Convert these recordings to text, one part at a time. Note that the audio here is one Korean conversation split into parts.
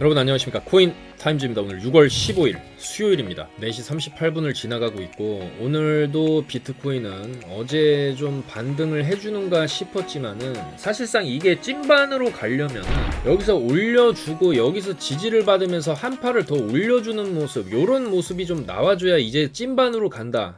여러분 안녕하십니까. 코인 타임즈입니다. 오늘 6월 15일 수요일입니다. 4시 38분을 지나가고 있고, 오늘도 비트코인은 어제 좀 반등을 해주는가 싶었지만은 사실상 이게 찐반으로 가려면 여기서 올려주고 여기서 지지를 받으면서 한 팔을 더 올려주는 모습, 요런 모습이 좀 나와줘야 이제 찐반으로 간다,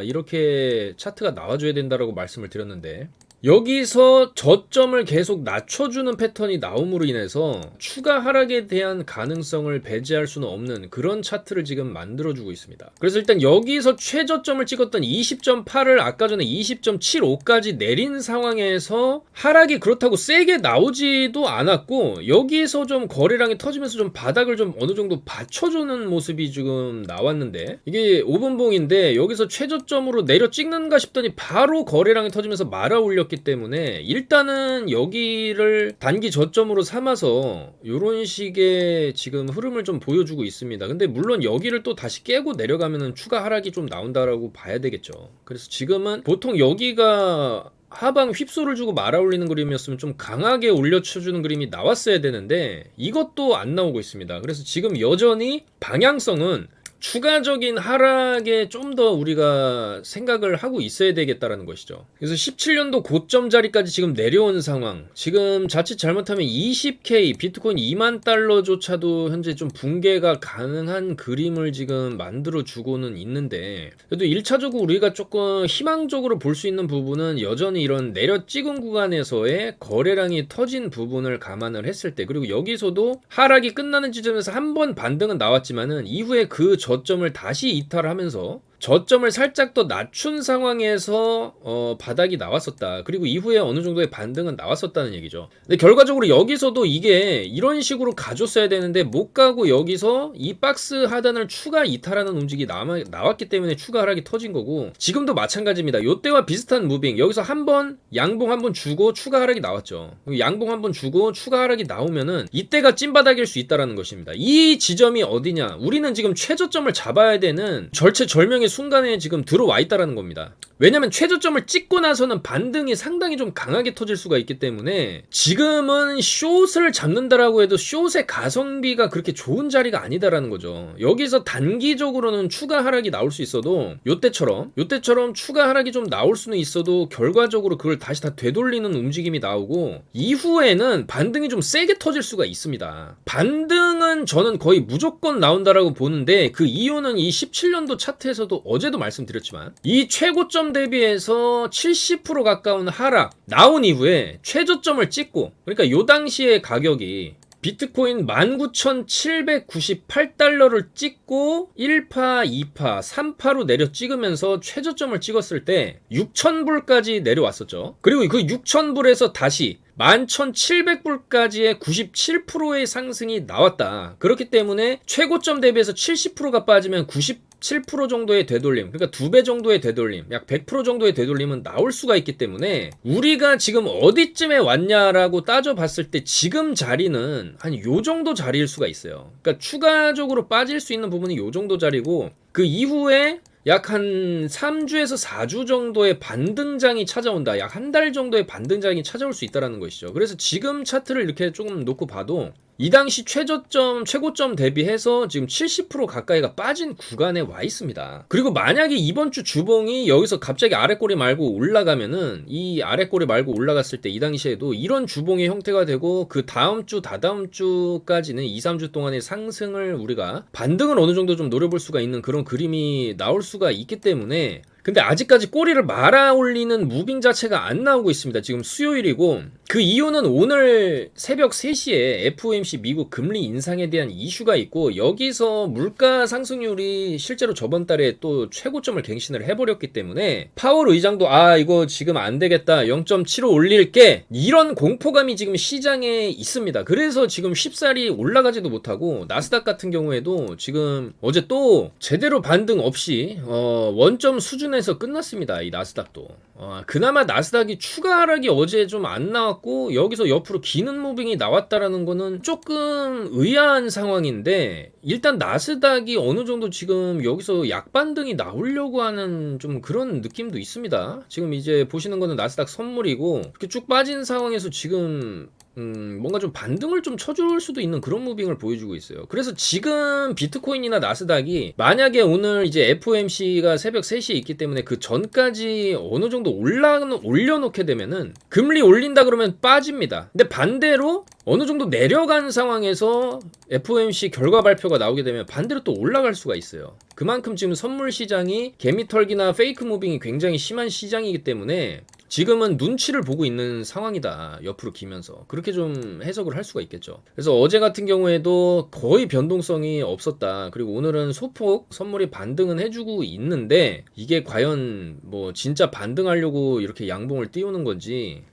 이렇게 차트가 나와줘야 된다라고 말씀을 드렸는데, 여기서 저점을 계속 낮춰주는 패턴이 나옴으로 인해서 추가 하락에 대한 가능성을 배제할 수는 없는 그런 차트를 지금 만들어주고 있습니다. 그래서 일단 여기서 최저점을 찍었던 20.8을 아까 전에 20.75까지 내린 상황에서 하락이 그렇다고 세게 나오지도 않았고, 여기서 좀 거래량이 터지면서 좀 바닥을 좀 어느 정도 받쳐주는 모습이 지금 나왔는데, 이게 5분봉인데 여기서 최저점으로 내려 찍는가 싶더니 바로 거래량이 터지면서 말아 올렸기 때문에 일단은 여기를 단기 저점으로 삼아서 이런 식의 지금 흐름을 좀 보여주고 있습니다. 근데 물론 여기를 또 다시 깨고 내려가면은 추가 하락이 좀 나온다라고 봐야 되겠죠. 그래서 지금은 보통 여기가 하방 휩소를 주고 말아 올리는 그림이었으면 좀 강하게 올려쳐주는 그림이 나왔어야 되는데 이것도 안 나오고 있습니다. 그래서 지금 여전히 방향성은 추가적인 하락에 좀 더 우리가 생각을 하고 있어야 되겠다라는 것이죠. 그래서 17년도 고점 자리까지 지금 내려온 상황, 지금 자칫 잘못하면 20K 비트코인 2만 달러조차도 현재 좀 붕괴가 가능한 그림을 지금 만들어 주고는 있는데, 그래도 1차적으로 우리가 조금 희망적으로 볼 수 있는 부분은 여전히 이런 내려 찍은 구간에서의 거래량이 터진 부분을 감안을 했을 때, 그리고 여기서도 하락이 끝나는 지점에서 한 번 반등은 나왔지만은 이후에 그 저점을 다시 이탈하면서 저점을 살짝 더 낮춘 상황에서 바닥이 나왔었다. 그리고 이후에 어느 정도의 반등은 나왔었다는 얘기죠. 근데 결과적으로 여기서도 이게 이런 식으로 가줬어야 되는데 못 가고 여기서 이 박스 하단을 추가 이탈하는 움직임이 나왔기 때문에 추가 하락이 터진 거고, 지금도 마찬가지입니다. 요때와 비슷한 무빙, 여기서 한번 양봉 한번 주고 추가 하락이 나왔죠. 양봉 한번 주고 추가 하락이 나오면은 이때가 찐바닥일 수 있다라는 것입니다. 이 지점이 어디냐? 우리는 지금 최저점을 잡아야 되는 절체절명의 순간에 지금 들어와 있다라는 겁니다. 왜냐면 최저점을 찍고 나서는 반등이 상당히 좀 강하게 터질 수가 있기 때문에 지금은 숏을 잡는다라고 해도 숏의 가성비가 그렇게 좋은 자리가 아니다라는 거죠. 여기서 단기적으로는 추가 하락이 나올 수 있어도 요때처럼 추가 하락이 좀 나올 수는 있어도 결과적으로 그걸 다시 다 되돌리는 움직임이 나오고, 이후에는 반등이 좀 세게 터질 수가 있습니다. 반등은 저는 거의 무조건 나온다라고 보는데, 그 이유는 이 17년도 차트에서도 어제도 말씀드렸지만 이 최고점 대비해서 70% 가까운 하락 나온 이후에 최저점을 찍고, 그러니까 요 당시의 가격이 비트코인 19,798달러를 찍고 1파, 2파, 3파로 내려 찍으면서 최저점을 찍었을 때 6,000불까지 내려왔었죠. 그리고 그 6,000불에서 다시 11,700불까지의 97%의 상승이 나왔다. 그렇기 때문에 최고점 대비해서 70%가 빠지면 97% 정도의 되돌림, 그러니까 2배 정도의 되돌림, 약 100% 정도의 되돌림은 나올 수가 있기 때문에 우리가 지금 어디쯤에 왔냐라고 따져봤을 때 지금 자리는 한 요 정도 자리일 수가 있어요. 그러니까 추가적으로 빠질 수 있는 부분이 요 정도 자리고, 그 이후에 약 한 3주에서 4주 정도의 반등장이 찾아온다. 약 한 달 정도의 반등장이 찾아올 수 있다는 것이죠. 그래서 지금 차트를 이렇게 조금 놓고 봐도 이 당시 최고점 대비해서 지금 70% 가까이가 빠진 구간에 와 있습니다. 그리고 만약에 이번 주 주봉이 여기서 갑자기 아래꼬리 말고 올라가면은, 이 아래꼬리 말고 올라갔을 때 이 당시에도 이런 주봉의 형태가 되고, 그 다음 주, 다다음 주까지는 2, 3주 동안의 상승을 우리가 반등을 어느 정도 좀 노려볼 수가 있는 그런 그림이 나올 수가 있기 때문에, 근데 아직까지 꼬리를 말아 올리는 무빙 자체가 안 나오고 있습니다. 지금 수요일이고, 그 이유는 오늘 새벽 3시에 FOMC 미국 금리 인상에 대한 이슈가 있고, 여기서 물가 상승률이 실제로 저번 달에 또 최고점을 갱신을 해버렸기 때문에 파월 의장도 이거 지금 안 되겠다, 0.75 올릴게, 이런 공포감이 지금 시장에 있습니다. 그래서 지금 쉽사리 올라가지도 못하고, 나스닥 같은 경우에도 지금 어제 또 제대로 반등 없이 원점 수준에서 끝났습니다. 이 나스닥도 그나마 나스닥이 추가 하락이 어제 좀 안 나왔고, 여기서 옆으로 기는 무빙이 나왔다라는 거는 조금 의아한 상황인데, 일단 나스닥이 어느 정도 지금 여기서 약반등이 나오려고 하는 좀 그런 느낌도 있습니다. 지금 이제 보시는 거는 나스닥 선물이고, 이렇게 쭉 빠진 상황에서 지금 뭔가 좀 반등을 좀 쳐줄 수도 있는 그런 무빙을 보여주고 있어요. 그래서 지금 비트코인이나 나스닥이 만약에 오늘 이제 FOMC가 새벽 3시에 있기 때문에 그 전까지 어느 정도 올려놓게 되면은 금리 올린다 그러면 빠집니다. 근데 반대로 어느 정도 내려간 상황에서 FOMC 결과 발표가 나오게 되면 반대로 또 올라갈 수가 있어요. 그만큼 지금 선물 시장이 개미털기나 페이크 무빙이 굉장히 심한 시장이기 때문에 지금은 눈치를 보고 있는 상황이다. 옆으로 기면서. 그렇게 좀 해석을 할 수가 있겠죠. 그래서 어제 같은 경우에도 거의 변동성이 없었다. 그리고 오늘은 소폭 선물이 반등은 해주고 있는데 이게 과연 뭐 진짜 반등하려고 이렇게 양봉을 띄우는 건지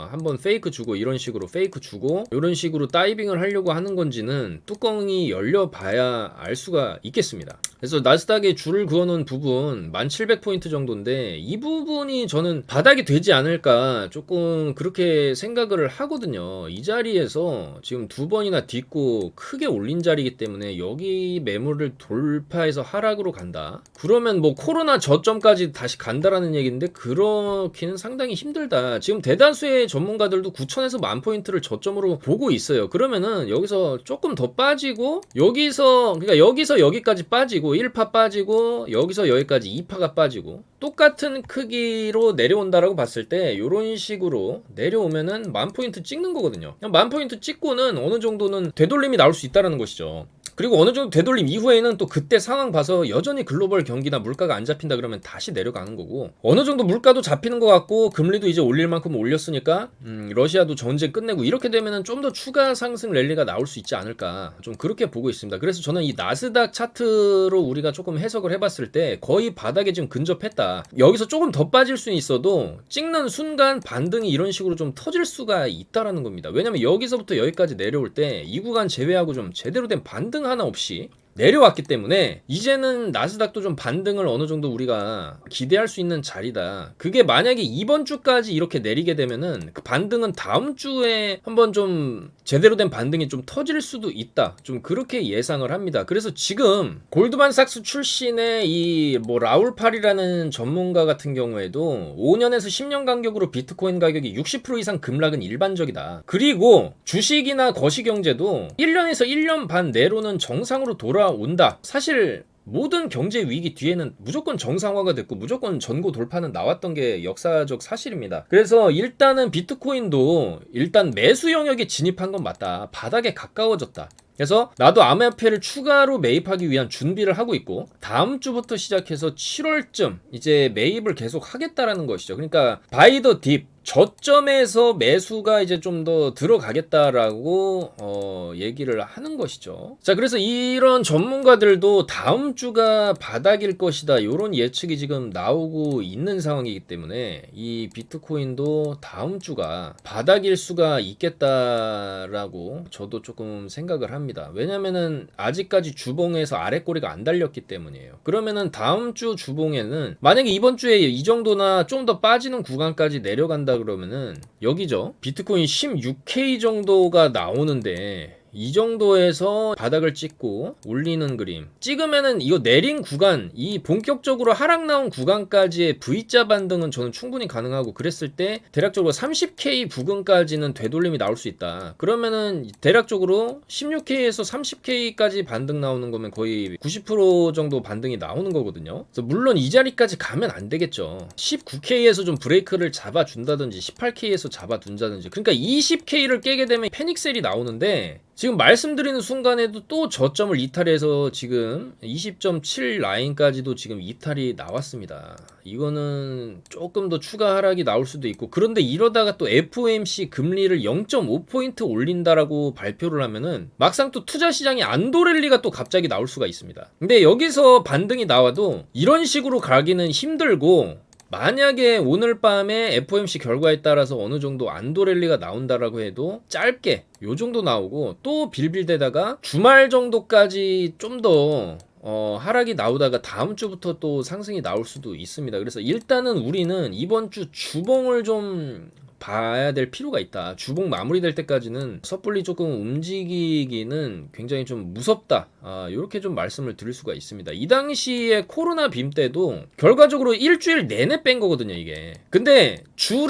한번 페이크 주고 이런 식으로 페이크 주고 이런 식으로 다이빙을 하려고 하는 건지는 뚜껑이 열려봐야 알 수가 있겠습니다. 그래서 나스닥에 줄을 그어놓은 부분 1700포인트 정도인데 이 부분이 저는 바닥이 되지 않을까 조금 그렇게 생각을 하거든요. 이 자리에서 지금 두 번이나 딛고 크게 올린 자리이기 때문에 여기 매물을 돌파해서 하락으로 간다. 그러면 뭐 코로나 저점까지 다시 간다라는 얘기인데 그렇기는 상당히 힘들다. 지금 대다수의 전문가들도 9,000에서 10,000포인트를 저점으로 보고 있어요. 그러면은 여기서 조금 더 빠지고 그러니까 여기서 여기까지 빠지고 1파 빠지고 여기서 여기까지 2파가 빠지고 똑같은 크기로 내려온다라고 봤을 때 이런 식으로 내려오면은 10,000포인트 찍는 거거든요. 10,000포인트 찍고는 어느 정도는 되돌림이 나올 수 있다라는 것이죠. 그리고 어느 정도 되돌림 이후에는 또 그때 상황 봐서 여전히 글로벌 경기나 물가가 안 잡힌다 그러면 다시 내려가는 거고 어느 정도 물가도 잡히는 것 같고 금리도 이제 올릴 만큼 올렸으니까 러시아도 전쟁 끝내고 이렇게 되면은 좀 더 추가 상승 랠리가 나올 수 있지 않을까 좀 그렇게 보고 있습니다. 그래서 저는 이 나스닥 차트로 우리가 조금 해석을 해봤을 때 거의 바닥에 지금 근접했다. 여기서 조금 더 빠질 수는 있어도 찍는 순간 반등이 이런 식으로 좀 터질 수가 있다라는 겁니다. 왜냐면 여기서부터 여기까지 내려올 때 이 구간 제외하고 좀 제대로 된 반등 하나 없이 내려왔기 때문에 이제는 나스닥도 좀 반등을 어느 정도 우리가 기대할 수 있는 자리다. 그게 만약에 이번 주까지 이렇게 내리게 되면은 그 반등은 다음 주에 한번 좀 제대로 된 반등이 좀 터질 수도 있다. 좀 그렇게 예상을 합니다. 그래서 지금 골드만삭스 출신의 이 뭐 라울팔이라는 전문가 같은 경우에도 5년에서 10년 간격으로 비트코인 가격이 60% 이상 급락은 일반적이다. 그리고 주식이나 거시경제도 1년에서 1년 반 내로는 정상으로 돌아온다. 사실 모든 경제 위기 뒤에는 무조건 정상화가 됐고 무조건 전고 돌파는 나왔던 게 역사적 사실입니다. 그래서 일단은 비트코인도 일단 매수 영역에 진입한 건 맞다. 바닥에 가까워졌다. 그래서 나도 암호화폐를 추가로 매입하기 위한 준비를 하고 있고 다음 주부터 시작해서 7월쯤 이제 매입을 계속 하겠다라는 것이죠. 그러니까 바이 더 딥 저점에서 매수가 이제 좀 더 들어가겠다라고 얘기를 하는 것이죠. 자, 그래서 이런 전문가들도 다음 주가 바닥일 것이다. 이런 예측이 지금 나오고 있는 상황이기 때문에 이 비트코인도 다음 주가 바닥일 수가 있겠다라고 저도 조금 생각을 합니다. 왜냐면은 아직까지 주봉에서 아랫꼬리가 안 달렸기 때문이에요. 그러면은 다음 주 주봉에는 만약에 이번 주에 이 정도나 좀 더 빠지는 구간까지 내려간다 그러면은 여기죠. 비트코인 16K 정도가 나오는데 이 정도에서 바닥을 찍고 올리는 그림 찍으면은 이거 내린 구간 이 본격적으로 하락 나온 구간까지의 V자 반등은 저는 충분히 가능하고 그랬을 때 대략적으로 30K 부근까지는 되돌림이 나올 수 있다. 그러면은 대략적으로 16K에서 30K까지 반등 나오는 거면 거의 90% 정도 반등이 나오는 거거든요. 그래서 물론 이 자리까지 가면 안 되겠죠. 19K에서 좀 브레이크를 잡아준다든지 18K에서 잡아둔다든지 그러니까 20K를 깨게 되면 패닉셀이 나오는데 지금 말씀드리는 순간에도 또 저점을 이탈해서 지금 20.7 라인까지도 지금 이탈이 나왔습니다. 이거는 조금 더 추가 하락이 나올 수도 있고 그런데 이러다가 또 FOMC 금리를 0.5포인트 올린다라고 발표를 하면은 막상 또 투자 시장이 안도랠리가 또 갑자기 나올 수가 있습니다. 근데 여기서 반등이 나와도 이런 식으로 가기는 힘들고 만약에 오늘 밤에 FOMC 결과에 따라서 어느 정도 안도랠리가 나온다라고 해도 짧게 요 정도 나오고 또 빌빌대다가 주말 정도까지 좀 더 하락이 나오다가 다음 주부터 또 상승이 나올 수도 있습니다. 그래서 일단은 우리는 이번 주 주봉을 좀 봐야 될 필요가 있다. 주봉 마무리될 때까지는 섣불리 조금 움직이기는 굉장히 좀 무섭다. 이렇게 좀 말씀을 드릴 수가 있습니다. 이 당시에 코로나 빔 때도 결과적으로 일주일 내내 뺀 거거든요, 이게. 근데 주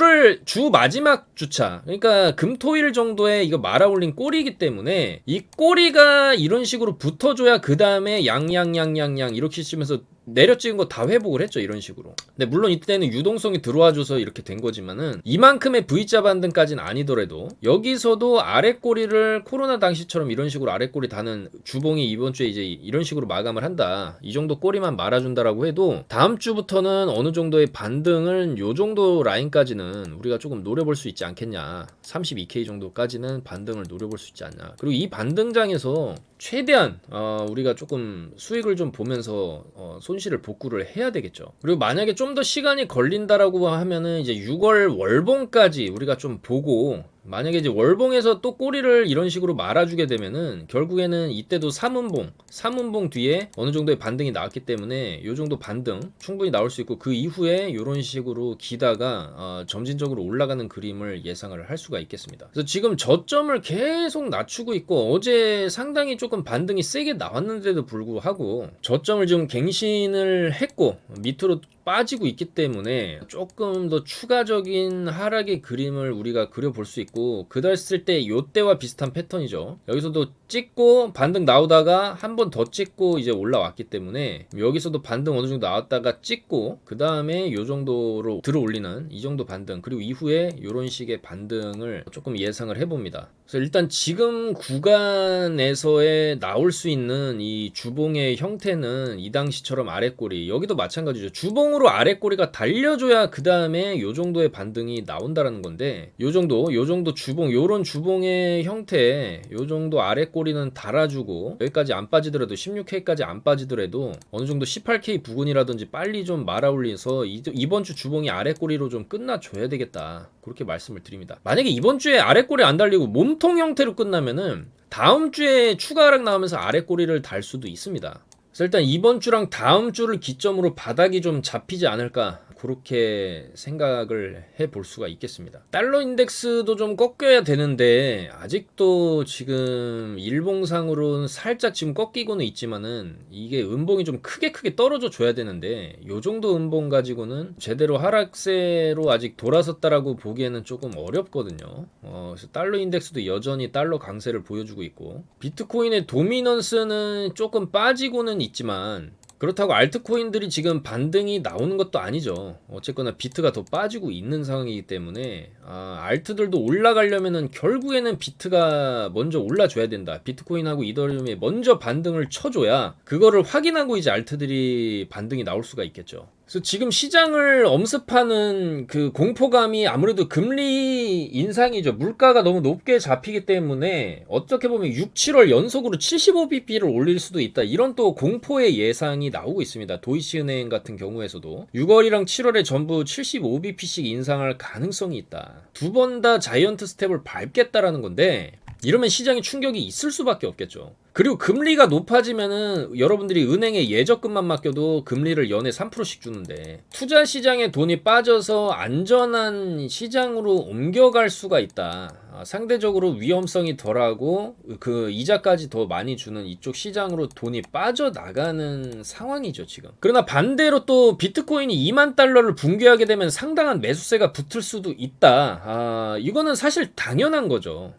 마지막 주차, 그러니까 금토일 정도에 이거 말아 올린 꼬리이기 때문에 이 꼬리가 이런 식으로 붙어줘야 그 다음에 양양양양양 이렇게 치면서 내려 찍은 거 다 회복을 했죠, 이런 식으로. 근데 물론 이때는 유동성이 들어와줘서 이렇게 된 거지만은 이만큼의 V자 반등까지는 아니더라도 여기서도 아래 꼬리를 코로나 당시처럼 이런 식으로 아래 꼬리 다는 주봉이 이번 주에 이제 이런 식으로 마감을 한다, 이 정도 꼬리만 말아준다라고 해도 다음 주부터는 어느 정도의 반등은 요 정도 라인까지는 우리가 조금 노려볼 수 있지 않겠냐. 32K 정도까지는 반등을 노려볼 수 있지 않냐. 그리고 이 반등장에서 최대한 우리가 조금 수익을 좀 보면서 손실을 복구를 해야 되겠죠. 그리고 만약에 좀 더 시간이 걸린다라고 하면은 이제 6월 월봉까지 우리가 좀 보고, 만약에 이제 월봉에서 또 꼬리를 이런 식으로 말아주게 되면은 결국에는 이때도 3운봉 뒤에 어느 정도의 반등이 나왔기 때문에 요 정도 반등 충분히 나올 수 있고, 그 이후에 이런 식으로 기다가 점진적으로 올라가는 그림을 예상을 할 수가 있겠습니다. 그래서 지금 저점을 계속 낮추고 있고, 어제 상당히 조금 반등이 세게 나왔는데도 불구하고 저점을 지금 갱신을 했고 밑으로 빠지고 있기 때문에 조금 더 추가적인 하락의 그림을 우리가 그려볼 수 있고, 그랬을 때 요때와 비슷한 패턴이죠. 여기서도 찍고 반등 나오다가 한 번 더 찍고 이제 올라왔기 때문에 여기서도 반등 어느 정도 나왔다가 찍고 그 다음에 요 정도로 들어 올리는 이 정도 반등, 그리고 이후에 요런 식의 반등을 조금 예상을 해봅니다. 그래서 일단 지금 구간에서의 나올 수 있는 이 주봉의 형태는 이 당시처럼 아래꼬리, 여기도 마찬가지죠. 주봉으로 아래꼬리가 달려줘야 그 다음에 요 정도의 반등이 나온다라는 건데, 요 정도 주봉, 요런 주봉의 형태, 요 정도 아래꼬리는 달아주고 여기까지 안 빠지더라도 16K까지 안 빠지더라도 어느 정도 18K 부근이라든지 빨리 좀 말아 올려서 이번 주 주봉이 아래꼬리로 좀 끝나줘야 되겠다, 그렇게 말씀을 드립니다. 만약에 이번 주에 아래꼬리 안 달리고 몸통 형태로 끝나면은 다음 주에 추가 하락 나오면서 아래꼬리를 달 수도 있습니다. 그래서 일단 이번 주랑 다음 주를 기점으로 바닥이 좀 잡히지 않을까, 그렇게 생각을 해볼 수가 있겠습니다. 달러 인덱스도 좀 꺾여야 되는데 아직도 지금 일봉상으로는 살짝 지금 꺾이고는 있지만은 이게 음봉이 좀 크게 떨어져 줘야 되는데, 요 정도 음봉 가지고는 제대로 하락세로 아직 돌아섰다라고 보기에는 조금 어렵거든요. 그래서 달러 인덱스도 여전히 달러 강세를 보여주고 있고, 비트코인의 도미넌스는 조금 빠지고는 있지만 그렇다고 알트코인들이 지금 반등이 나오는 것도 아니죠. 어쨌거나 비트가 더 빠지고 있는 상황이기 때문에 알트들도 올라가려면은 결국에는 비트가 먼저 올라줘야 된다. 비트코인하고 이더리움이 먼저 반등을 쳐줘야 그거를 확인하고 이제 알트들이 반등이 나올 수가 있겠죠. 그래서 지금 시장을 엄습하는 그 공포감이 아무래도 금리 인상이죠. 물가가 너무 높게 잡히기 때문에 어떻게 보면 6, 7월 연속으로 75bp를 올릴 수도 있다, 이런 또 공포의 예상이 나오고 있습니다. 도이치은행 같은 경우에서도 6월이랑 7월에 전부 75bp씩 인상할 가능성이 있다. 두 번 다 자이언트 스텝을 밟겠다라는 건데, 이러면 시장에 충격이 있을 수밖에 없겠죠. 그리고 금리가 높아지면은 여러분들이 은행에 예적금만 맡겨도 금리를 연에 3%씩 주는데, 투자 시장에 돈이 빠져서 안전한 시장으로 옮겨갈 수가 있다. 상대적으로 위험성이 덜하고 그 이자까지 더 많이 주는 이쪽 시장으로 돈이 빠져나가는 상황이죠, 지금. 그러나 반대로 또 비트코인이 2만 달러를 붕괴하게 되면 상당한 매수세가 붙을 수도 있다. 이거는 사실 당연한 거죠.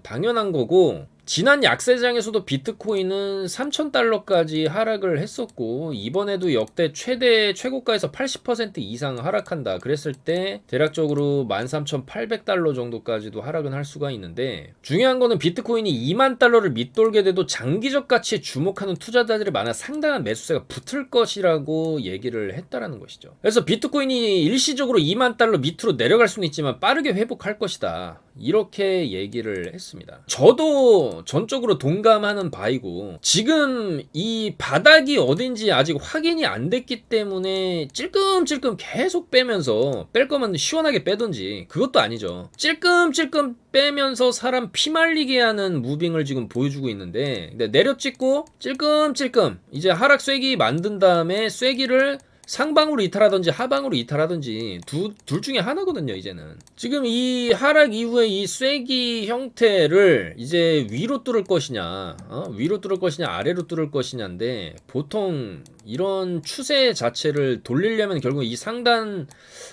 당연한 거고, 지난 약세장에서도 비트코인은 3,000달러까지 하락을 했었고, 이번에도 역대 최고가에서 80% 이상 하락한다 그랬을 때 대략적으로 13,800달러 정도까지도 하락은 할 수가 있는데, 중요한 거는 비트코인이 2만 달러를 밑돌게 돼도 장기적 가치에 주목하는 투자자들이 많아 상당한 매수세가 붙을 것이라고 얘기를 했다라는 것이죠. 그래서 비트코인이 일시적으로 2만 달러 밑으로 내려갈 수는 있지만 빠르게 회복할 것이다, 이렇게 얘기를 했습니다. 저도 전적으로 동감하는 바이고, 지금 이 바닥이 어딘지 아직 확인이 안 됐기 때문에 찔끔찔끔 계속 빼면서, 뺄 거면 시원하게 빼든지, 그것도 아니죠. 찔끔찔끔 빼면서 사람 피말리게 하는 무빙을 지금 보여주고 있는데, 내려 찍고 찔끔찔끔 이제 하락 쐐기 만든 다음에 쐐기를 상방으로 이탈하든지 하방으로 이탈하든지 둘 중에 하나거든요. 이제는 지금 이 하락 이후에 이 쐐기 형태를 이제 위로 뚫을 것이냐, 위로 뚫을 것이냐, 아래로 뚫을 것이냐인데, 보통 이런 추세 자체를 돌리려면 결국 이 상단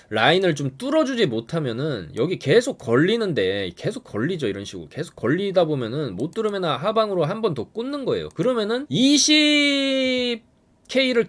라인을 좀 뚫어주지 못하면은 여기 계속 걸리는데, 계속 걸리죠. 이런 식으로 계속 걸리다 보면은 못 뚫으면 하방으로 한 번 더 꽂는 거예요. 그러면은 20K를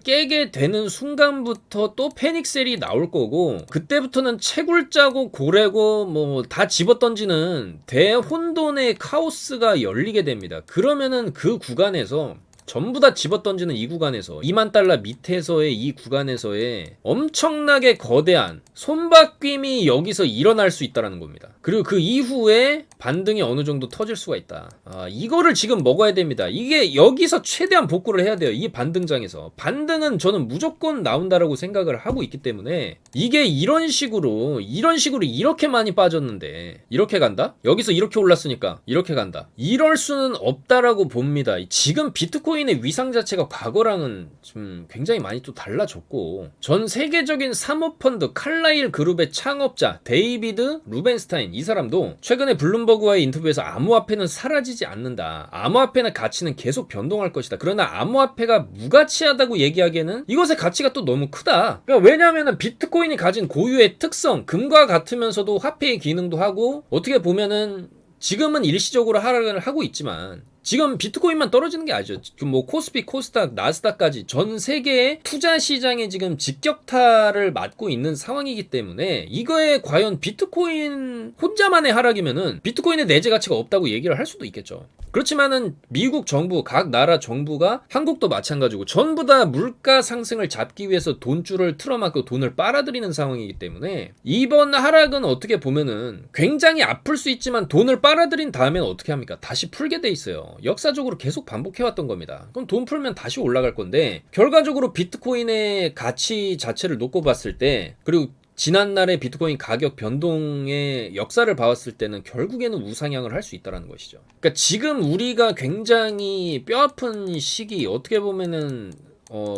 깨게 되는 순간부터 또 패닉셀이 나올 거고, 그때부터는 채굴자고 고래고 뭐 다 집어던지는 대혼돈의 카오스가 열리게 됩니다. 그러면은 그 구간에서 전부 다 집어던지는 이 구간에서 2만 달러 밑에서의 이 구간에서의 엄청나게 거대한 손바뀜이 여기서 일어날 수 있다는 겁니다. 그리고 그 이후에 반등이 어느 정도 터질 수가 있다. 이거를 지금 먹어야 됩니다. 이게 여기서 최대한 복구를 해야 돼요. 이 반등장에서. 반등은 저는 무조건 나온다라고 생각을 하고 있기 때문에, 이게 이런 식으로 이렇게 많이 빠졌는데 이렇게 간다? 여기서 이렇게 올랐으니까 이렇게 간다. 이럴 수는 없다라고 봅니다. 지금 비트코인의 위상 자체가 과거랑은 좀 굉장히 많이 또 달라졌고, 전 세계적인 사모펀드 칼라일 그룹의 창업자 데이비드 루벤스타인, 이 사람도 최근에 블룸버그와의 인터뷰에서 암호화폐는 사라지지 않는다. 암호화폐의 가치는 계속 변동할 것이다. 그러나 암호화폐가 무가치하다고 얘기하기에는 이것의 가치가 또 너무 크다. 그러니까 왜냐하면 비트코인이 가진 고유의 특성, 금과 같으면서도 화폐의 기능도 하고, 어떻게 보면은 지금은 일시적으로 하락을 하고 있지만 지금 비트코인만 떨어지는 게 아니죠. 뭐 코스피, 코스닥, 나스닥까지 전 세계의 투자 시장에 지금 직격탄을 맞고 있는 상황이기 때문에, 이거에 과연 비트코인 혼자만의 하락이면은 비트코인의 내재 가치가 없다고 얘기를 할 수도 있겠죠. 그렇지만은 미국 정부, 각 나라 정부가, 한국도 마찬가지고 전부 다 물가 상승을 잡기 위해서 돈줄을 틀어막고 돈을 빨아들이는 상황이기 때문에, 이번 하락은 어떻게 보면은 굉장히 아플 수 있지만 돈을 빨아들인 다음엔 어떻게 합니까? 다시 풀게 돼 있어요. 역사적으로 계속 반복해왔던 겁니다. 그럼 돈 풀면 다시 올라갈 건데, 결과적으로 비트코인의 가치 자체를 놓고 봤을 때, 그리고 지난날의 비트코인 가격 변동의 역사를 봐왔을 때는 결국에는 우상향을 할 수 있다는 것이죠. 그러니까 지금 우리가 굉장히 뼈아픈 시기, 어떻게 보면은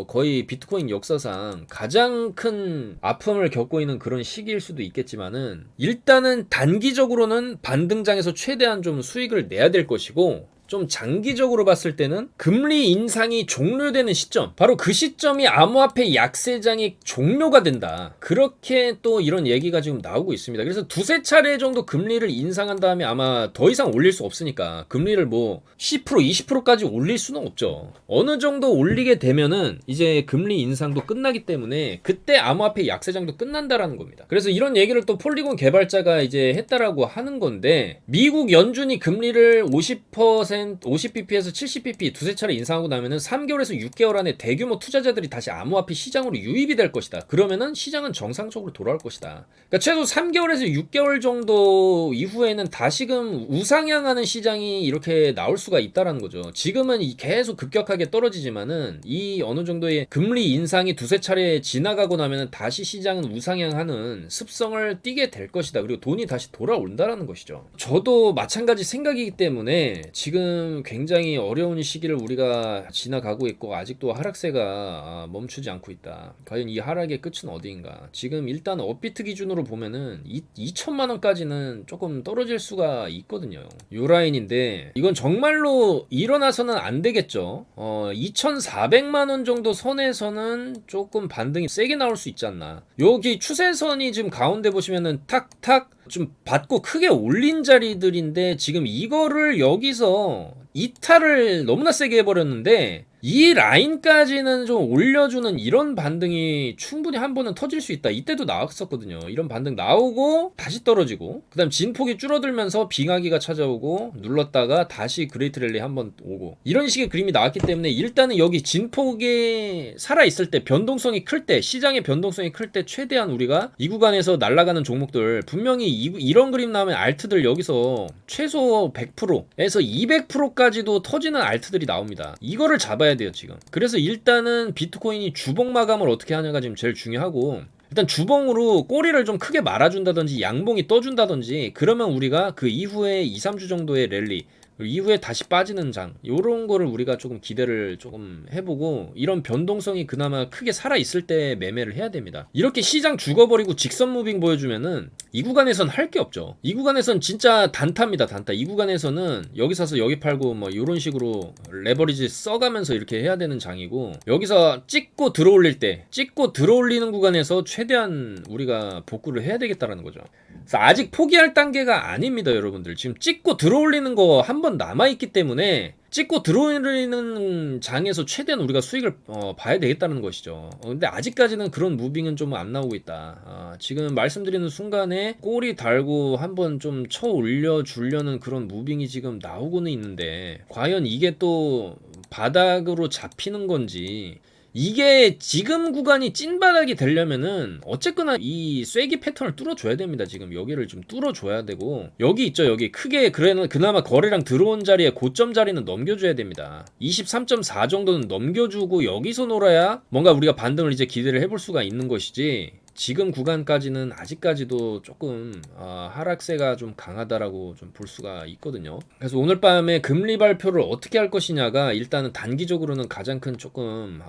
거의 비트코인 역사상 가장 큰 아픔을 겪고 있는 그런 시기일 수도 있겠지만은, 일단은 단기적으로는 반등장에서 최대한 좀 수익을 내야 될 것이고, 좀 장기적으로 봤을 때는 금리 인상이 종료되는 시점, 바로 그 시점이 암호화폐 약세장이 종료가 된다. 그렇게 또 이런 얘기가 지금 나오고 있습니다. 그래서 두세 차례 정도 금리를 인상한 다음에 아마 더 이상 올릴 수 없으니까 금리를 뭐 10%, 20%까지 올릴 수는 없죠. 어느 정도 올리게 되면은 이제 금리 인상도 끝나기 때문에 그때 암호화폐 약세장도 끝난다라는 겁니다. 그래서 이런 얘기를 또 폴리곤 개발자가 이제 했다라고 하는 건데, 미국 연준이 금리를 50bp에서 70bp 두세 차례 인상하고 나면은 3개월에서 6개월 안에 대규모 투자자들이 다시 암호화폐 시장으로 유입이 될 것이다. 그러면은 시장은 정상적으로 돌아올 것이다. 그러니까 최소 3개월에서 6개월 정도 이후에는 다시금 우상향하는 시장이 이렇게 나올 수가 있다라는 거죠. 지금은 계속 급격하게 떨어지지만은 이 어느 정도의 금리 인상이 두세 차례 지나가고 나면은 다시 시장은 우상향하는 습성을 띠게 될 것이다. 그리고 돈이 다시 돌아온다라는 것이죠. 저도 마찬가지 생각이기 때문에 지금 굉장히 어려운 시기를 우리가 지나가고 있고, 아직도 하락세가 멈추지 않고 있다. 과연 이 하락의 끝은 어디인가? 지금 일단 업비트 기준으로 보면은 2천만 원까지는 조금 떨어질 수가 있거든요. 요 라인인데 이건 정말로 일어나서는 안 되겠죠. 2,400만 원 정도 선에서는 조금 반등이 세게 나올 수 있지 않나. 여기 추세선이 지금 가운데 보시면은 탁탁 좀 받고 크게 올린 자리들인데, 지금 이거를 여기서 이탈을 너무나 세게 해버렸는데, 이 라인까지는 좀 올려주는 이런 반등이 충분히 한 번은 터질 수 있다. 이때도 나왔었거든요. 이런 반등 나오고 다시 떨어지고, 그 다음 진폭이 줄어들면서 빙하기가 찾아오고 눌렀다가 다시 그레이트 랠리 한번 오고, 이런 식의 그림이 나왔기 때문에 일단은 여기 진폭이 살아있을 때, 변동성이 클 때, 시장의 변동성이 클 때 최대한 우리가 이 구간에서 날아가는 종목들, 분명히 이런 그림 나오면 알트들 여기서 최소 100%에서 200%까지도 터지는 알트들이 나옵니다. 이거를 잡아야 돼요 지금. 그래서 일단은 비트코인이 주봉 마감을 어떻게 하냐가 지금 제일 중요하고, 일단 주봉으로 꼬리를 좀 크게 말아준다든지 양봉이 떠준다든지, 그러면 우리가 그 이후에 2, 3주 정도의 랠리, 이후에 다시 빠지는 장 요런 거를 우리가 조금 기대를 조금 해보고 이런 변동성이 그나마 크게 살아있을 때 매매를 해야 됩니다. 이렇게 시장 죽어버리고 직선 무빙 보여주면은 이 구간에선 할 게 없죠. 이 구간에선 진짜 단타입니다. 단타. 이 구간에서는 여기 사서 여기 팔고 뭐 이런 식으로 레버리지 써가면서 이렇게 해야 되는 장이고, 여기서 찍고 들어올릴 때 찍고 들어올리는 구간에서 최대한 우리가 복구를 해야 되겠다라는 거죠. 그래서 아직 포기할 단계가 아닙니다. 여러분들 지금 찍고 들어올리는 거 한 번 남아있기 때문에 찍고 들어올리는 장에서 최대한 우리가 수익을 봐야 되겠다는 것이죠. 근데 아직까지는 그런 무빙은 좀 안 나오고 있다. 지금 말씀드리는 순간에 꼬리 달고 한번 좀 쳐 올려 주려는 그런 무빙이 지금 나오고는 있는데, 과연 이게 또 바닥으로 잡히는 건지, 이게 지금 구간이 찐바닥이 되려면은 어쨌거나 이 쐐기 패턴을 뚫어줘야 됩니다. 지금 여기를 좀 뚫어줘야 되고, 여기 있죠. 여기 크게 그나마 거래량 들어온 자리에 고점 자리는 넘겨줘야 됩니다. 23.4 정도는 넘겨주고 여기서 놀아야 뭔가 우리가 반등을 이제 기대를 해볼 수가 있는 것이지, 지금 구간까지는 아직까지도 조금 하락세가 좀 강하다라고 좀 볼 수가 있거든요. 그래서 오늘 밤에 금리 발표를 어떻게 할 것이냐가 일단은 단기적으로는 가장 큰 조금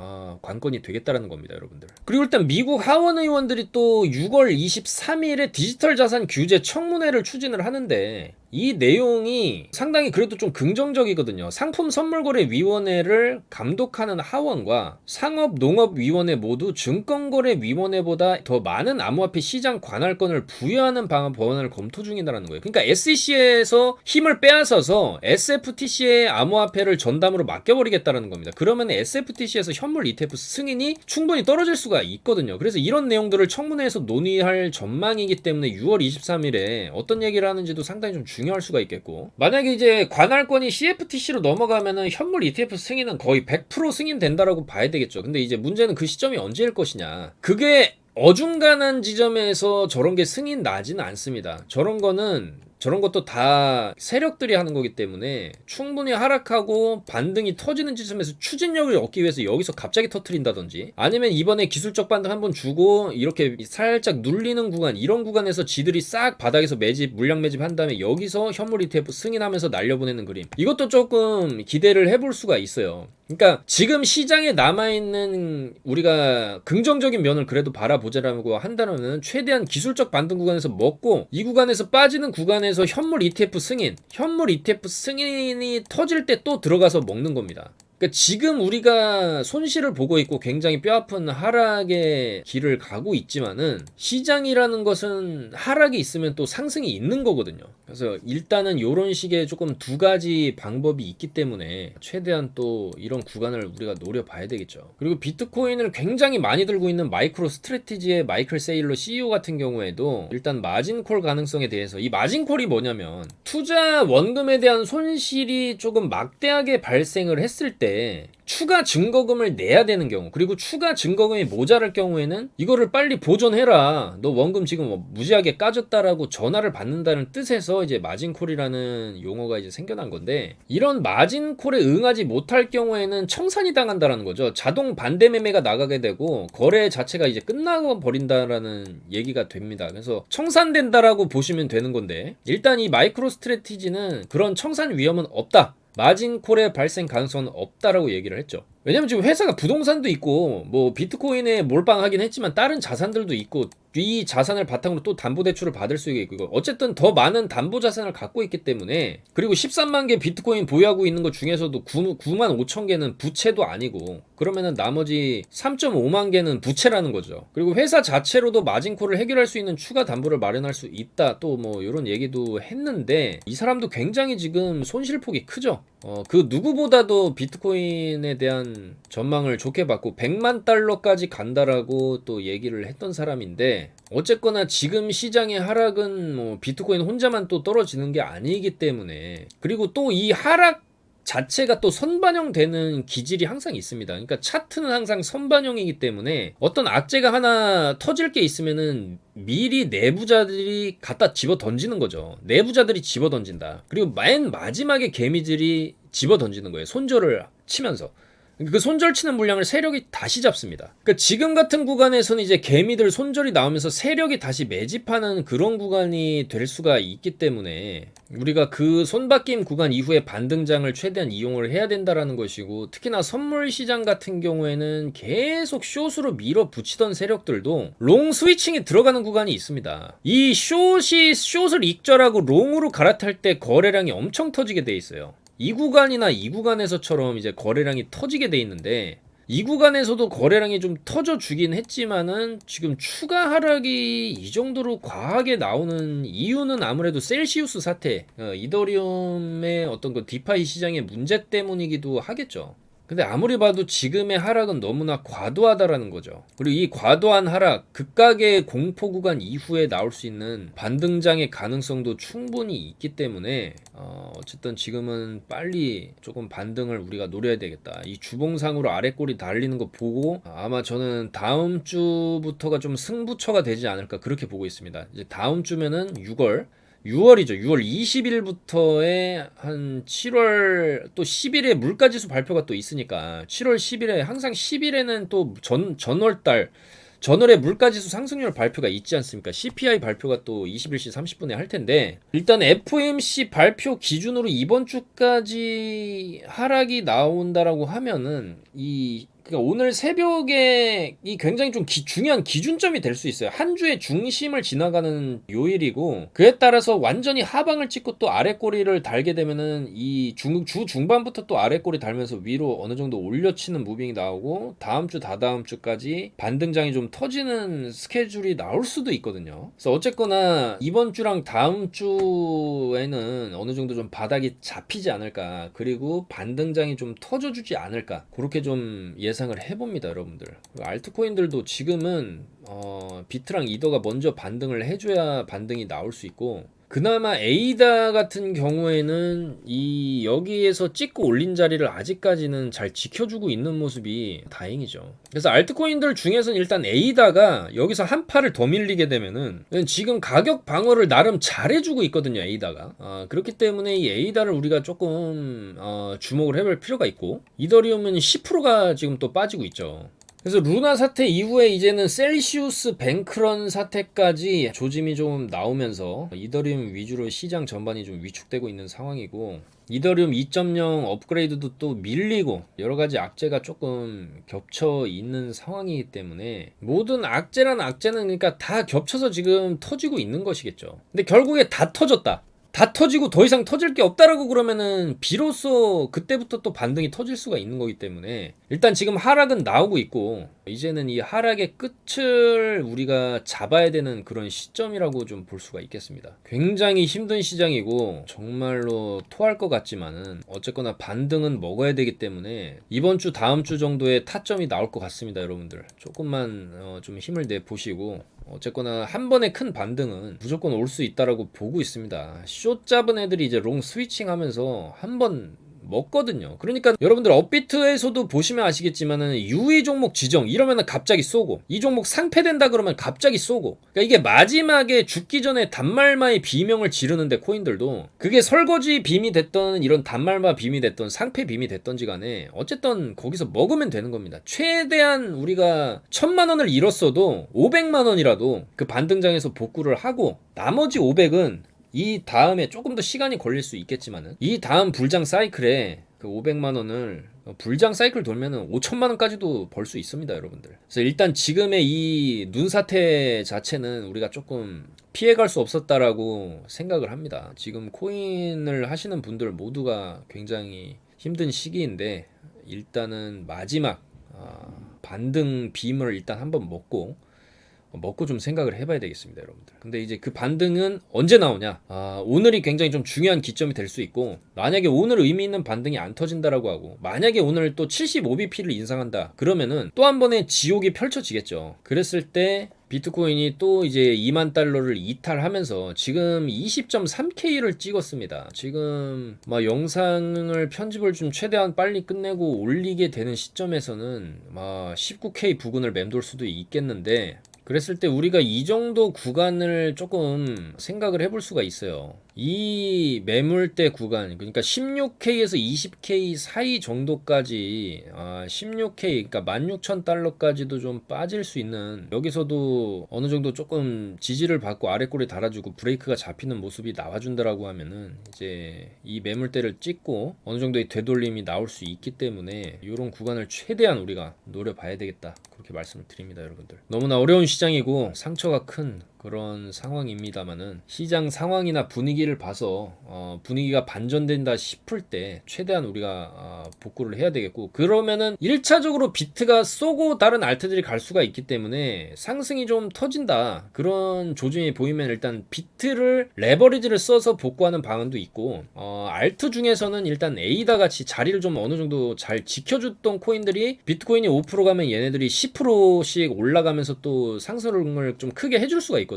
관건이 되겠다라는 겁니다, 여러분들. 그리고 일단 미국 하원 의원들이 또 6월 23일에 디지털 자산 규제 청문회를 추진을 하는데, 이 내용이 상당히 그래도 좀 긍정적이거든요. 상품선물거래위원회를 감독하는 하원과 상업농업위원회 모두 증권거래위원회보다 더 많은 암호화폐 시장 관할권을 부여하는 법안을 검토 중이라는 거예요. 그러니까 SEC에서 힘을 빼앗아서 SFTC에 암호화폐를 전담으로 맡겨버리겠다는 겁니다. 그러면 SFTC에서 현물 ETF 승인이 충분히 떨어질 수가 있거든요. 그래서 이런 내용들을 청문회에서 논의할 전망이기 때문에 6월 23일에 어떤 얘기를 하는지도 상당히 좀 중요할 수가 있겠고, 만약에 이제 관할권이 CFTC로 넘어가면은 현물 ETF 승인은 거의 100% 승인된다라고 봐야 되겠죠. 근데 이제 문제는 그 시점이 언제일 것이냐. 그게 어중간한 지점에서 저런 게 승인 나지는 않습니다. 저런 것도 다 세력들이 하는 거기 때문에 충분히 하락하고 반등이 터지는 지점에서 추진력을 얻기 위해서 여기서 갑자기 터트린다든지, 아니면 이번에 기술적 반등 한번 주고 이렇게 살짝 눌리는 구간, 이런 구간에서 지들이 싹 바닥에서 물량 매집한 다음에 여기서 현물 ETF 승인하면서 날려보내는 그림, 이것도 조금 기대를 해볼 수가 있어요. 그러니까 지금 시장에 남아있는 우리가 긍정적인 면을 그래도 바라보자라고 한다면 최대한 기술적 반등 구간에서 먹고, 이 구간에서 빠지는 구간에서 현물 ETF 승인이 터질 때 또 들어가서 먹는 겁니다. 그러니까 지금 우리가 손실을 보고 있고 굉장히 뼈아픈 하락의 길을 가고 있지만은, 시장이라는 것은 하락이 있으면 또 상승이 있는 거거든요. 그래서 일단은 이런 식의 조금 두 가지 방법이 있기 때문에 최대한 또 이런 구간을 우리가 노려봐야 되겠죠. 그리고 비트코인을 굉장히 많이 들고 있는 마이크로 스트래티지의 마이클 세일러 CEO 같은 경우에도 일단 마진콜 가능성에 대해서, 이 마진콜이 뭐냐면 투자 원금에 대한 손실이 조금 막대하게 발생을 했을 때 추가 증거금을 내야 되는 경우, 그리고 추가 증거금이 모자랄 경우에는 이거를 빨리 보존해라, 너 원금 지금 뭐 무지하게 까졌다라고 전화를 받는다는 뜻에서 이제 마진콜이라는 용어가 이제 생겨난 건데, 이런 마진콜에 응하지 못할 경우에는 청산이 당한다라는 거죠. 자동 반대 매매가 나가게 되고 거래 자체가 이제 끝나고 버린다라는 얘기가 됩니다. 그래서 청산된다라고 보시면 되는 건데, 일단 이 마이크로 스트래티지는 그런 청산 위험은 없다, 마진콜의 발생 가능성은 없다라고 얘기를 했죠. 왜냐면 지금 회사가 부동산도 있고 뭐 비트코인에 몰빵하긴 했지만 다른 자산들도 있고, 이 자산을 바탕으로 또 담보대출을 받을 수 있고, 어쨌든 더 많은 담보자산을 갖고 있기 때문에, 그리고 13만 개 비트코인 보유하고 있는 것 중에서도 9만 5천 개는 부채도 아니고, 그러면은 나머지 3.5만 개는 부채라는 거죠. 그리고 회사 자체로도 마진콜을 해결할 수 있는 추가 담보를 마련할 수 있다, 또 뭐 이런 얘기도 했는데, 이 사람도 굉장히 지금 손실폭이 크죠. 그 누구보다도 비트코인에 대한 전망을 좋게 봤고 100만 달러까지 간다라고 또 얘기를 했던 사람인데, 어쨌거나 지금 시장의 하락은 뭐 비트코인 혼자만 또 떨어지는 게 아니기 때문에, 그리고 또 이 하락 자체가 또 선반영되는 기질이 항상 있습니다. 그러니까 차트는 항상 선반영이기 때문에 어떤 악재가 하나 터질 게 있으면은 미리 내부자들이 갖다 집어 던지는 거죠. 내부자들이 집어 던진다. 그리고 맨 마지막에 개미들이 집어 던지는 거예요. 손절을 치면서. 그 손절치는 물량을 세력이 다시 잡습니다. 그러니까 지금 같은 구간에서는 이제 개미들 손절이 나오면서 세력이 다시 매집하는 그런 구간이 될 수가 있기 때문에 우리가 그 손바뀜 구간 이후에 반등장을 최대한 이용을 해야 된다라는 것이고, 특히나 선물 시장 같은 경우에는 계속 숏으로 밀어붙이던 세력들도 롱 스위칭이 들어가는 구간이 있습니다. 이 숏을 익절하고 롱으로 갈아탈 때 거래량이 엄청 터지게 돼 있어요. 이 구간이나 이 구간에서처럼 이제 거래량이 터지게 돼 있는데, 이 구간에서도 거래량이 좀 터져주긴 했지만은 지금 추가 하락이 이 정도로 과하게 나오는 이유는 아무래도 셀시우스 사태, 이더리움의 어떤 그 디파이 시장의 문제 때문이기도 하겠죠. 근데 아무리 봐도 지금의 하락은 너무나 과도하다라는 거죠. 그리고 이 과도한 하락, 극각의 공포 구간 이후에 나올 수 있는 반등장의 가능성도 충분히 있기 때문에 어쨌든 지금은 빨리 조금 반등을 우리가 노려야 되겠다. 이 주봉상으로 아래 꼬리 달리는 거 보고 아마 저는 다음 주부터가 좀 승부처가 되지 않을까 그렇게 보고 있습니다. 이제 다음 주면은 6월이죠. 6월 20일부터에 한 7월 또 10일에 물가지수 발표가 또 있으니까 7월 10일에 항상 10일에는 또 전월에 물가지수 상승률 발표가 있지 않습니까? CPI 발표가 또 21시 30분에 할 텐데, 일단 FOMC 발표 기준으로 이번 주까지 하락이 나온다라고 하면은 그러니까 오늘 새벽에 이 굉장히 좀 중요한 기준점이 될 수 있어요. 한 주의 중심을 지나가는 요일이고, 그에 따라서 완전히 하방을 찍고 또 아래 꼬리를 달게 되면은 주 중반부터 또 아래 꼬리 달면서 위로 어느 정도 올려치는 무빙이 나오고, 다음 주 다다음 주까지 반등장이 좀 터지는 스케줄이 나올 수도 있거든요. 그래서 어쨌거나 이번 주랑 다음 주에는 어느 정도 좀 바닥이 잡히지 않을까, 그리고 반등장이 좀 터져주지 않을까, 그렇게 좀 예상을 해봅니다, 여러분들. 알트코인들도 지금은 비트랑 이더가 먼저 반등을 해줘야 반등이 나올 수 있고, 그나마 에이다 같은 경우에는 여기에서 찍고 올린 자리를 아직까지는 잘 지켜주고 있는 모습이 다행이죠. 그래서 알트코인들 중에서는 일단 에이다가 여기서 한 팔을 더 밀리게 되면은 지금 가격 방어를 나름 잘해주고 있거든요, 에이다가. 그렇기 때문에 이 에이다를 우리가 조금 주목을 해볼 필요가 있고, 이더리움은 10%가 지금 또 빠지고 있죠. 그래서 루나 사태 이후에 이제는 셀시우스 뱅크런 사태까지 조짐이 좀 나오면서 이더리움 위주로 시장 전반이 좀 위축되고 있는 상황이고, 이더리움 2.0 업그레이드도 또 밀리고 여러가지 악재가 조금 겹쳐 있는 상황이기 때문에, 모든 악재는 그러니까 다 겹쳐서 지금 터지고 있는 것이겠죠. 근데 결국에 다 터지고 더 이상 터질 게 없다라고 그러면은 비로소 그때부터 또 반등이 터질 수가 있는 거기 때문에, 일단 지금 하락은 나오고 있고, 이제는 이 하락의 끝을 우리가 잡아야 되는 그런 시점이라고 좀 볼 수가 있겠습니다. 굉장히 힘든 시장이고 정말로 토할 것 같지만은 어쨌거나 반등은 먹어야 되기 때문에 이번 주 다음 주 정도에 타점이 나올 것 같습니다. 여러분들 조금만 좀 힘을 내 보시고, 어쨌거나 한 번에 큰 반등은 무조건 올 수 있다라고 보고 있습니다. 숏 잡은 애들이 이제 롱 스위칭 하면서 한번 먹거든요. 그러니까 여러분들 업비트에서도 보시면 아시겠지만은 유의 종목 지정 이러면은 갑자기 쏘고, 이 종목 상패된다 그러면 갑자기 쏘고, 그러니까 이게 마지막에 죽기 전에 단말마의 비명을 지르는데, 코인들도 그게 설거지 빔이 됐던 이런 단말마 빔이 됐던 상패 빔이 됐던지 간에 어쨌든 거기서 먹으면 되는 겁니다. 최대한 우리가 1000만 원을 잃었어도 500만 원이라도 그 반등장에서 복구를 하고, 나머지 500은 이 다음에 조금 더 시간이 걸릴 수 있겠지만은 이 다음 불장 사이클에 그 500만 원을 불장 사이클 돌면은 5천만 원까지도 벌 수 있습니다, 여러분들. 그래서 일단 지금의 이 눈 사태 자체는 우리가 조금 피해갈 수 없었다라고 생각을 합니다. 지금 코인을 하시는 분들 모두가 굉장히 힘든 시기인데, 일단은 마지막 반등 빔을 일단 한번 먹고 좀 생각을 해봐야 되겠습니다, 여러분들. 근데 이제 그 반등은 언제 나오냐? 오늘이 굉장히 좀 중요한 기점이 될 수 있고, 만약에 오늘 의미 있는 반등이 안 터진다라고 하고, 만약에 오늘 또 75bp를 인상한다 그러면은 또 한 번의 지옥이 펼쳐지겠죠. 그랬을 때 비트코인이 또 이제 2만 달러를 이탈하면서 지금 20.3K를 찍었습니다. 지금 막 영상을 편집을 좀 최대한 빨리 끝내고 올리게 되는 시점에서는 막 19K 부근을 맴돌 수도 있겠는데, 그랬을 때 우리가 이 정도 구간을 조금 생각을 해볼 수가 있어요. 이 매물대 구간, 그러니까 16K에서 20K 사이 정도까지 16K, 그러니까 16,000달러까지도 좀 빠질 수 있는, 여기서도 어느 정도 조금 지지를 받고 아래꼬리 달아주고 브레이크가 잡히는 모습이 나와준다라고 하면은 이제 이 매물대를 찍고 어느 정도의 되돌림이 나올 수 있기 때문에 이런 구간을 최대한 우리가 노려봐야 되겠다, 그렇게 말씀을 드립니다. 여러분들, 너무나 어려운 시장이고 상처가 큰 그런 상황입니다만은, 시장 상황이나 분위기를 봐서 분위기가 반전된다 싶을 때 최대한 우리가 복구를 해야 되겠고, 그러면은 1차적으로 비트가 쏘고 다른 알트들이 갈 수가 있기 때문에 상승이 좀 터진다, 그런 조짐이 보이면 일단 비트를 레버리지를 써서 복구하는 방안도 있고, 알트 중에서는 일단 에이다 같이 자리를 좀 어느 정도 잘 지켜줬던 코인들이 비트코인이 5% 가면 얘네들이 10%씩 올라가면서 또 상승을 좀 크게 해줄 수가 있거든요.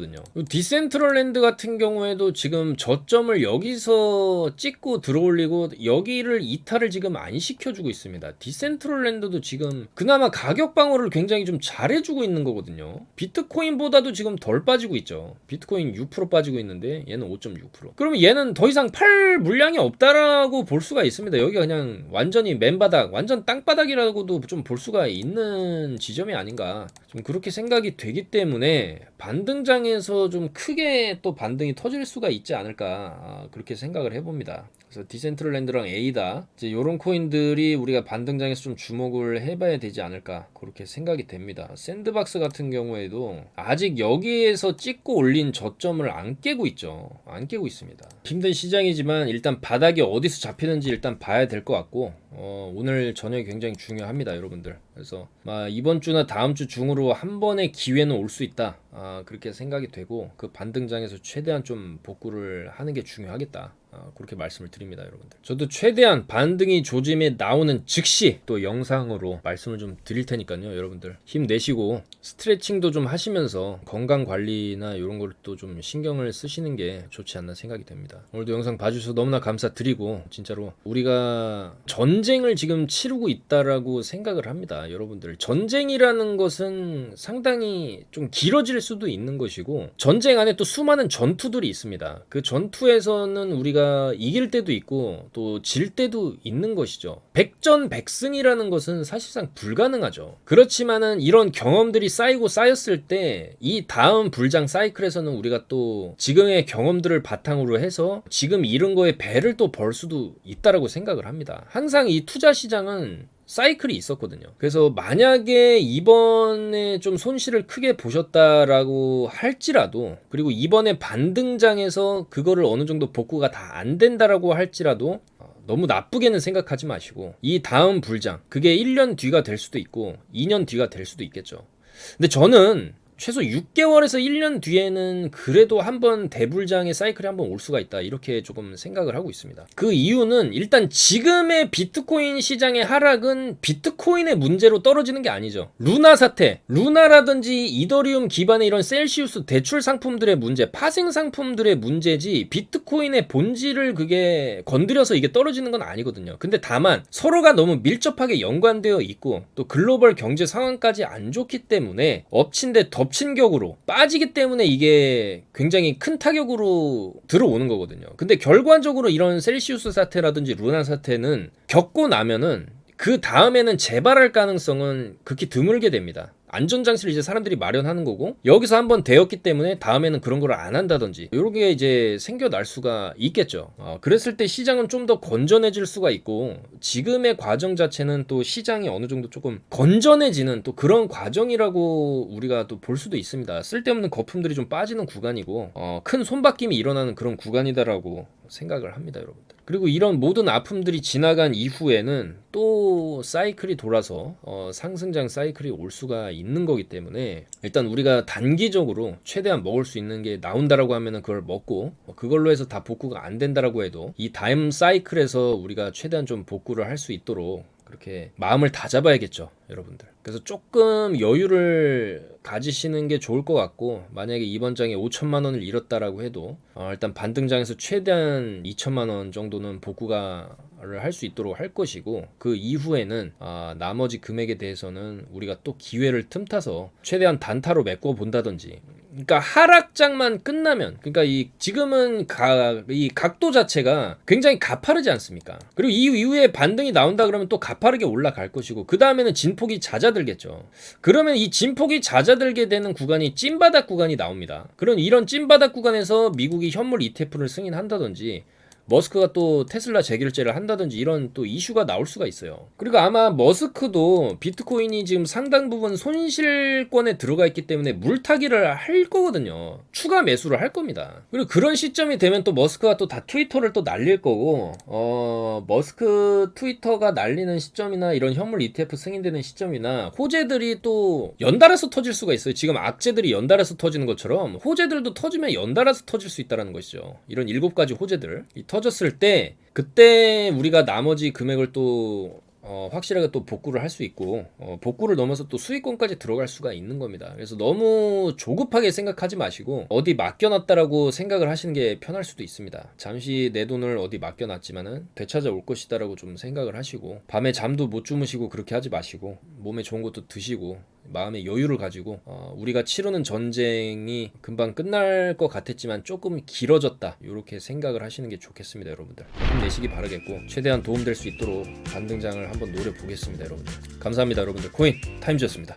디센트럴랜드 같은 경우에도 지금 저점을 여기서 찍고 들어올리고 여기를 이탈을 지금 안 시켜주고 있습니다. 디센트럴랜드도 지금 그나마 가격 방어를 굉장히 좀 잘해주고 있는 거거든요. 비트코인보다도 지금 덜 빠지고 있죠. 비트코인 6% 빠지고 있는데 얘는 5.6%. 그러면 얘는 더 이상 팔 물량이 없다라고 볼 수가 있습니다. 여기가 그냥 완전히 맨바닥, 완전 땅바닥이라고도 좀 볼 수가 있는 지점이 아닌가, 좀 그렇게 생각이 되기 때문에 반등장에서 좀 크게 또 반등이 터질 수가 있지 않을까, 그렇게 생각을 해봅니다. 그래서 디센트럴랜드랑 에이다, 이제 요런 코인들이 우리가 반등장에서 좀 주목을 해봐야 되지 않을까, 그렇게 생각이 됩니다. 샌드박스 같은 경우에도 아직 여기에서 찍고 올린 저점을 안 깨고 있죠. 안 깨고 있습니다. 힘든 시장이지만 일단 바닥이 어디서 잡히는지 일단 봐야 될 것 같고, 오늘 저녁이 굉장히 중요합니다, 여러분들. 그래서 이번 주나 다음 주 중으로 한 번의 기회는 올 수 있다, 그렇게 생각이 되고, 그 반등장에서 최대한 좀 복구를 하는 게 중요하겠다, 그렇게 말씀을 드립니다, 여러분들. 저도 최대한 반등이 조짐에 나오는 즉시 또 영상으로 말씀을 좀 드릴 테니까요, 여러분들 힘내시고 스트레칭도 좀 하시면서 건강 관리나 이런 걸 또 좀 신경을 쓰시는 게 좋지 않나 생각이 됩니다. 오늘도 영상 봐주셔서 너무나 감사드리고, 진짜로 우리가 전쟁을 지금 치르고 있다라고 생각을 합니다, 여러분들. 전쟁이라는 것은 상당히 좀 길어질 수도 있는 것이고, 전쟁 안에 또 수많은 전투들이 있습니다. 그 전투에서는 우리가 이길 때도 있고 또 질 때도 있는 것이죠. 백전백승이라는 것은 사실상 불가능하죠. 그렇지만은 이런 경험들이 쌓이고 쌓였을 때 이 다음 불장 사이클에서는 우리가 또 지금의 경험들을 바탕으로 해서 지금 잃은 거에 배를 또 벌 수도 있다라고 생각을 합니다. 항상 이 투자 시장은 사이클이 있었거든요. 그래서 만약에 이번에 좀 손실을 크게 보셨다라고 할지라도, 그리고 이번에 반등장에서 그거를 어느 정도 복구가 다 안 된다라고 할지라도 너무 나쁘게는 생각하지 마시고, 이 다음 불장, 그게 1년 뒤가 될 수도 있고 2년 뒤가 될 수도 있겠죠. 근데 저는 최소 6개월에서 1년 뒤에는 그래도 한번 대불장의 사이클이 한번 올 수가 있다, 이렇게 조금 생각을 하고 있습니다. 그 이유는 일단 지금의 비트코인 시장의 하락은 비트코인의 문제로 떨어지는 게 아니죠. 루나 사태, 루나라든지 이더리움 기반의 이런 셀시우스 대출 상품들의 문제, 파생 상품들의 문제지 비트코인의 본질을 그게 건드려서 이게 떨어지는 건 아니거든요. 근데 다만 서로가 너무 밀접하게 연관되어 있고 또 글로벌 경제 상황까지 안 좋기 때문에 엎친 데 덮친 격으로 빠지기 때문에 이게 굉장히 큰 타격으로 들어오는 거거든요. 근데 결과적으로 이런 셀시우스 사태라든지 루나 사태는 겪고 나면은 그 다음에는 재발할 가능성은 극히 드물게 됩니다. 안전장치를 이제 사람들이 마련하는 거고, 여기서 한번 되었기 때문에 다음에는 그런 걸 안 한다든지 이렇게 이제 생겨날 수가 있겠죠. 그랬을 때 시장은 좀 더 건전해질 수가 있고, 지금의 과정 자체는 또 시장이 어느 정도 조금 건전해지는 또 그런 과정이라고 우리가 또 볼 수도 있습니다. 쓸데없는 거품들이 좀 빠지는 구간이고, 큰 손바뀜이 일어나는 그런 구간이다라고 생각을 합니다, 여러분들. 그리고 이런 모든 아픔들이 지나간 이후에는 또 사이클이 돌아서 상승장 사이클이 올 수가 있는 거기 때문에, 일단 우리가 단기적으로 최대한 먹을 수 있는 게 나온다라고 하면은 그걸 먹고, 그걸로 해서 다 복구가 안 된다라고 해도 이 다음 사이클에서 우리가 최대한 좀 복구를 할 수 있도록 그렇게 마음을 다잡아야겠죠, 여러분들. 그래서 조금 여유를 가지시는 게 좋을 것 같고, 만약에 이번 장에 5천만 원을 잃었다라고 해도 일단 반등장에서 최대한 2천만 원 정도는 복구가 할 수 있도록 할 것이고, 그 이후에는 나머지 금액에 대해서는 우리가 또 기회를 틈타서 최대한 단타로 메꿔 본다든지, 그러니까 하락장만 끝나면, 그러니까 지금은 이 각도 자체가 굉장히 가파르지 않습니까? 그리고 이후에 반등이 나온다 그러면 또 가파르게 올라갈 것이고, 그 다음에는 진폭이 잦아들겠죠. 그러면 이 진폭이 잦아들게 되는 구간이 찐바닥 구간이 나옵니다. 그런 이런 찐바닥 구간에서 미국이 현물 ETF를 승인한다든지, 머스크가 또 테슬라 재결제를 한다든지 이런 또 이슈가 나올 수가 있어요. 그리고 아마 머스크도 비트코인이 지금 상당 부분 손실권에 들어가 있기 때문에 물타기를 할 거거든요. 추가 매수를 할 겁니다. 그리고 그런 시점이 되면 또 머스크가 또 다 트위터를 또 날릴 거고, 머스크 트위터가 날리는 시점이나 이런 현물 ETF 승인되는 시점이나 호재들이 또 연달아서 터질 수가 있어요. 지금 악재들이 연달아서 터지는 것처럼 호재들도 터지면 연달아서 터질 수 있다는 것이죠. 이런 7가지 호재들 터졌을 때, 그때 우리가 나머지 금액을 또 확실하게 또 복구를 할 수 있고, 복구를 넘어서 또 수익권까지 들어갈 수가 있는 겁니다. 그래서 너무 조급하게 생각하지 마시고 어디 맡겨놨다라고 생각을 하시는 게 편할 수도 있습니다. 잠시 내 돈을 어디 맡겨놨지만은 되찾아올 것이다 라고 좀 생각을 하시고, 밤에 잠도 못 주무시고 그렇게 하지 마시고, 몸에 좋은 것도 드시고 마음의 여유를 가지고, 우리가 치르는 전쟁이 금방 끝날 것 같았지만 조금 길어졌다, 이렇게 생각을 하시는 게 좋겠습니다. 여러분들 힘내시기 바라겠고, 최대한 도움될 수 있도록 반등장을 한번 노려보겠습니다. 여러분들 감사합니다. 여러분들 코인 타임즈였습니다.